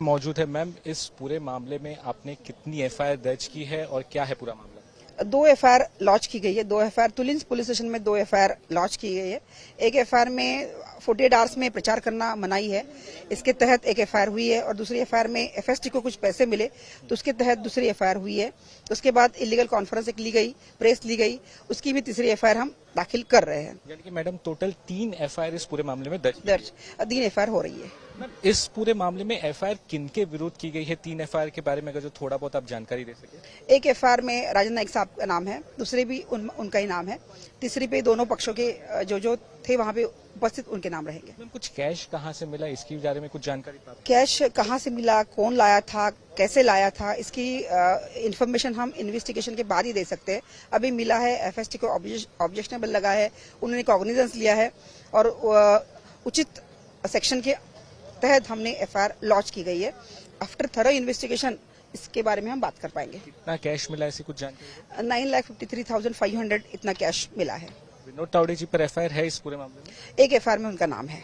मौजूद है। मैम, इस पूरे मामले में आपने कितनी एफआईआर दर्ज की है और क्या है पूरा मामला? 2 एफआईआर लॉन्च की गई है। 2 एफआईआर तुलिंस पुलिस स्टेशन में 2 एफआईआर लॉन्च की गई है। एक एफआईआर में 48 आवर्स में प्रचार करना मनाही है, इसके तहत एक एफआईआर हुई है। और दूसरी एफआईआर में एफएसटी को कुछ पैसे मिले तो उसके तहत दूसरी एफआईआर हुई है। उसके बाद इलीगल कॉन्फ्रेंस एक ली गई, प्रेस ली गई, उसकी भी तीसरी एफआईआर हम दाखिल कर रहे हैं। यानी कि मैडम टोटल 3 एफआईआर इस पूरे मामले में दर्ज 3 एफआईआर हो रही है। मैम, इस पूरे मामले में एफआईआर किनके विरुद्ध की गई है? 3 एफआईआर के बारे में अगर जो थोड़ा बहुत आप जानकारी दे सके। एक एफआईआर में राजेंद्र नाइक साहब का नाम है, दूसरे भी उनका ही नाम है, तीसरी पे दोनों पक्षों के जो थे वहां पे उपस्थित उनके नाम रहेंगे। मैम, कुछ कैश कहां से मिला, इसके बारे में कुछ जानकारी प्राप्त? कैश कहां से मिला, कौन लाया था, कैसे लाया था, इसकी इन्फॉर्मेशन हम इन्वेस्टिगेशन के बाद ही दे सकते हैं। अभी मिला है, एफएसटी को ऑब्जेक्शनेबल लगा है, उन्होंने कॉग्निजेंस लिया है और उचित सेक्शन के तहत हमने एफआईआर लॉन्च की गई है। आफ्टर थरो इन्वेस्टिगेशन इसके बारे में हम बात कर पाएंगे। कितना कैश मिला, ऐसी कुछ जानकारी? 9,53,500 इतना कैश मिला है। विनोद तावड़े जी पर एफआईआर है इस पूरे मामले में? एक एफआईआर में उनका नाम है।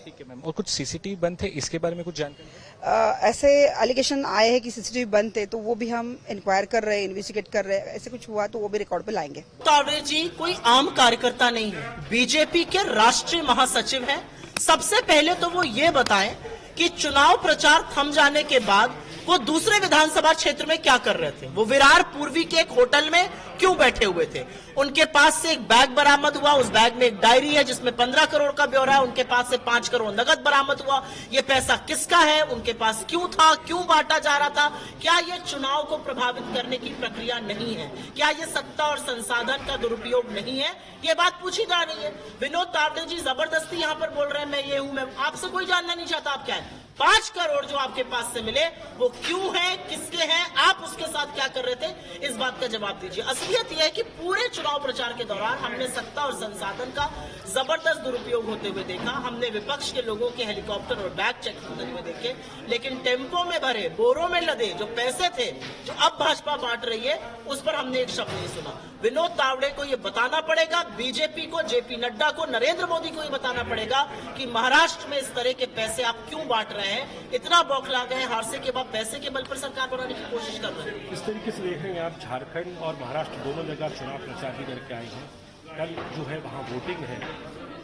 ठीक है मैम, और कुछ सीसीटीवी बंद थे, इसके बारे में कुछ जानकारी? ऐसे एलिगेशन आए हैं कि सीसीटीवी बंद थे, तो वो भी हम इंक्वायर कर रहे हैं, इन्वेस्टिगेट कर रहे हैं। ऐसे कुछ हुआ तो वो भी रिकॉर्ड पे लाएंगे। तावड़े जी कोई आम कार्यकर्ता नहीं है, बीजेपी के राष्ट्रीय महासचिव हैं। सबसे पहले तो वो ये बताएं कि चुनाव प्रचार थम जाने के बाद वो दूसरे विधानसभा क्षेत्र में क्या कर रहे थे। वो विरार पूर्वी के एक होटल में क्यों बैठे हुए थे? उनके पास से एक बैग बरामद हुआ, उस बैग में एक डायरी है जिसमें 15 करोड़ का ब्यौरा है। उनके पास से 5 करोड़ नगद बरामद हुआ। ये पैसा किसका है, उनके पास क्यों था, क्यों बांटा जा रहा था? क्या ये चुनाव को प्रभावित करने की प्रक्रिया नहीं है? क्या ये सत्ता और संसाधन का दुरुपयोग नहीं है? ये बात पूछी जा रही है। विनोद तावड़े जी जबरदस्ती यहाँ पर बोल रहे हैं मैं ये हूं, मैं आपसे कोई जानना नहीं चाहता आप क्या है। 5 करोड़ जो आपके पास से मिले वो क्यों है, किसके हैं, आप उसके साथ क्या कर रहे थे, इस बात का जवाब दीजिए। असलियत यह है कि पूरे चुनाव प्रचार के दौरान हमने सत्ता और संसाधन का जबरदस्त दुरुपयोग होते हुए देखा। हमने विपक्ष के लोगों के हेलीकॉप्टर और बैग चेक होते हुए देखे, लेकिन टेम्पो में भरे, बोरों में लदे जो पैसे थे जो अब भाजपा बांट रही है, उस पर हमने एक शब्द नहीं सुना। विनोद तावड़े को यह बताना पड़ेगा, बीजेपी को, जेपी नड्डा को, नरेंद्र मोदी को यह बताना पड़ेगा कि महाराष्ट्र में इस तरह के पैसे आप क्यों बांट रहे हैं। इतना बौखला गए, हारसे के बाद पैसे के बल पर सरकार बनाने की कोशिश कर रहे हैं। इस तरीके से देख रहे हैं आप, झारखंड और महाराष्ट्र दोनों जगह चुनाव प्रचार भी करके आई हैं। कल जो है वहाँ वोटिंग है,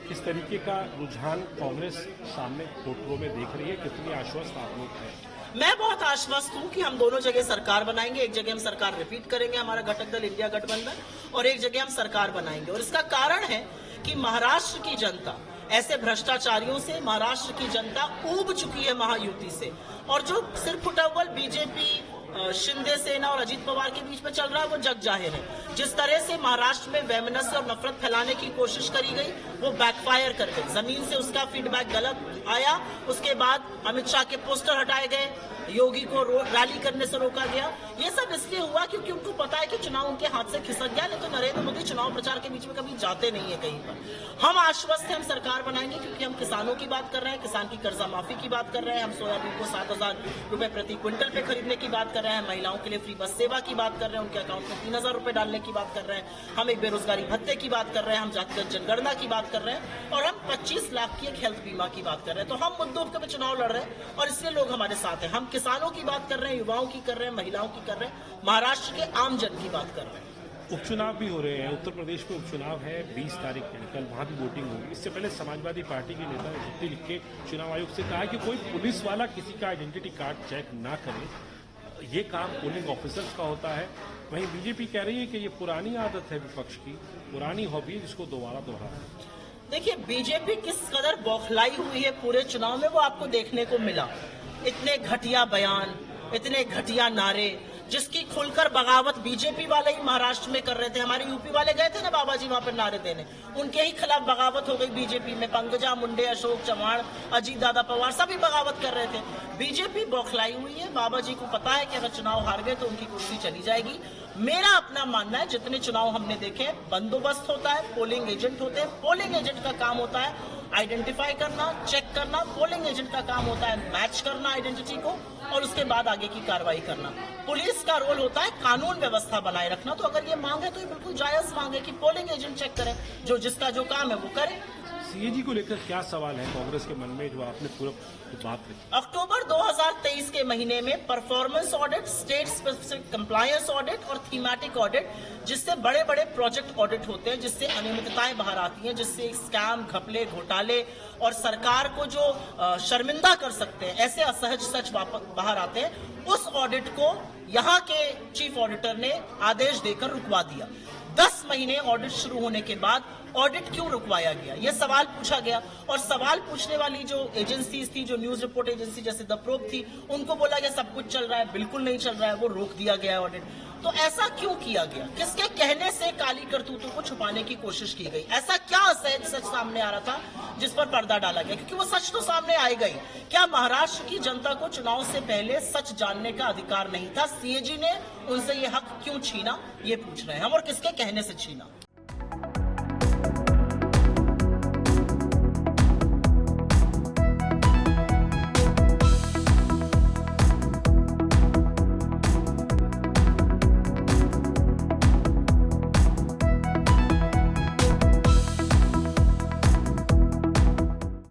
किस तरीके का रुझान कांग्रेस सामने वोटरों में देख रही है, कितनी आश्वस्त आप लोग हैं? मैं बहुत आश्वस्त हूं कि हम दोनों जगह सरकार बनाएंगे। एक जगह हम सरकार रिपीट करेंगे, हमारा घटक दल इंडिया गठबंधन, और एक जगह हम सरकार बनाएंगे। और इसका कारण है कि महाराष्ट्र की जनता ऐसे भ्रष्टाचारियों से, महाराष्ट्र की जनता ऊब चुकी है महायुति से। और जो सिर फुटबॉल बीजेपी, शिंदे सेना और अजीत पवार के बीच में चल रहा है वो जग जाहिर है। जिस तरह से महाराष्ट्र में वैमनस्य और नफरत फैलाने की कोशिश करी गई वो बैकफायर कर गई। जमीन से उसका फीडबैक गलत आया। उसके बाद अमित शाह के पोस्टर हटाए गए, योगी को रैली करने से रोका गया। ये सब इसलिए हुआ क्योंकि उनको पता है कि चुनाव उनके हाथ से खिसक गया। नहीं तो नरेंद्र मोदी चुनाव प्रचार के बीच में कभी जाते नहीं है कहीं पर। हम आश्वस्त हैं, हम सरकार बनाएंगे क्योंकि हम किसानों की बात कर रहे हैं, किसान की कर्जा माफी की बात कर रहे हैं, हम सोयाबीन को 7,000 रुपए प्रति क्विंटल पे खरीदने की बात कर रहे हैं, महिलाओं के लिए फ्री बस सेवा की बात कर रहे हैं, उनके अकाउंट में 3,000 रुपए डालने की बात कर रहे हैं, हम एक बेरोजगारी भत्ते की बात कर रहे हैं, हम जातिगत जनगणना की बात कर रहे हैं, और हम 25 लाख की एक हेल्थ बीमा की बात कर रहे हैं। तो हम मुद्दों पे चुनाव लड़ रहे हैं और इसलिए लोग हमारे साथ हैं। हम किसानों की बात कर रहे हैं, युवाओं की कर रहे हैं, महिलाओं की कर रहे हैं, महाराष्ट्र के आम जन की बात कर रहे हैं। उपचुनाव भी हो रहे हैं, उत्तर प्रदेश में उपचुनाव है 20 तारीख को, कल वहाँ भी वोटिंग होगी। इससे पहले समाजवादी पार्टी के नेता ने चिट्ठी लिख के चुनाव आयोग से कहा कि कोई पुलिस वाला किसी का आइडेंटिटी कार्ड चेक ना करे, ये काम पोलिंग ऑफिसर्स का होता है। वहीं बीजेपी कह रही है कि ये पुरानी आदत है विपक्ष की, पुरानी हॉबी है जिसको दोबारा दोहराना। देखिए बीजेपी किस कदर बौखलाई हुई है पूरे चुनाव में वो आपको देखने को मिला। इतने घटिया बयान, इतने घटिया नारे, जिसकी खुलकर बगावत बीजेपी वाले ही महाराष्ट्र में कर रहे थे। हमारे यूपी वाले गए थे ना बाबा जी वहां पर नारे देने, उनके ही खिलाफ बगावत हो गई बीजेपी में। पंकजा मुंडे, अशोक चव्हाण, अजीत दादा पवार सभी बगावत कर रहे थे। बीजेपी बौखलाई हुई है। बाबा जी को पता है कि अगर चुनाव हार गए तो उनकी कुर्सी चली जाएगी। मेरा अपना मानना है, जितने चुनाव हमने देखे, बंदोबस्त होता है, पोलिंग एजेंट होते हैं। पोलिंग एजेंट का काम होता है आइडेंटिफाई करना, चेक करना। पोलिंग एजेंट का काम होता है मैच करना आइडेंटिटी को और उसके बाद आगे की कार्रवाई करना। पुलिस का रोल होता है कानून व्यवस्था बनाए रखना। तो अगर ये मांग है तो ये बिल्कुल जायज मांग है कि पोलिंग एजेंट चेक करें, जो जिसका जो काम है वो करे। सीएजी को लेकर क्या सवाल है कांग्रेस के मन में, जो आपने पूरा बात रखी? अक्टूबर 2023 के महीने में performance audit, state specific compliance audit और थीमेटिक ऑडिट, जिससे बड़े बड़े प्रोजेक्ट ऑडिट होते हैं, जिससे अनियमितताएं बाहर आती हैं, जिससे स्कैम, घपले, घोटाले और सरकार को जो शर्मिंदा कर सकते हैं, ऐसे असहज सच बाहर आते हैं। उस ऑडिट को यहाँ के चीफ ऑडिटर ने आदेश देकर रुकवा दिया। 10 महीने ऑडिट शुरू होने के बाद ऑडिट क्यों रुकवाया गया, यह सवाल पूछा गया। और सवाल पूछने वाली जो एजेंसीज थी, जो न्यूज रिपोर्ट एजेंसी जैसे द प्रोब थी, उनको बोला गया सब कुछ चल रहा है। बिल्कुल नहीं चल रहा है, वो रोक दिया गया ऑडिट। तो ऐसा क्यों किया गया? किसके कहने से काली करतूतों को छुपाने की कोशिश की गई? ऐसा क्या असहज सच सामने आ रहा था जिस पर पर्दा डाला गया? क्योंकि वो सच तो सामने आएगा ही। क्या महाराष्ट्र की जनता को चुनाव से पहले सच जानने का अधिकार नहीं था? सीएजी ने उनसे ये हक क्यों छीना, ये पूछ रहे हैं हम, और किसके कहने से छीना?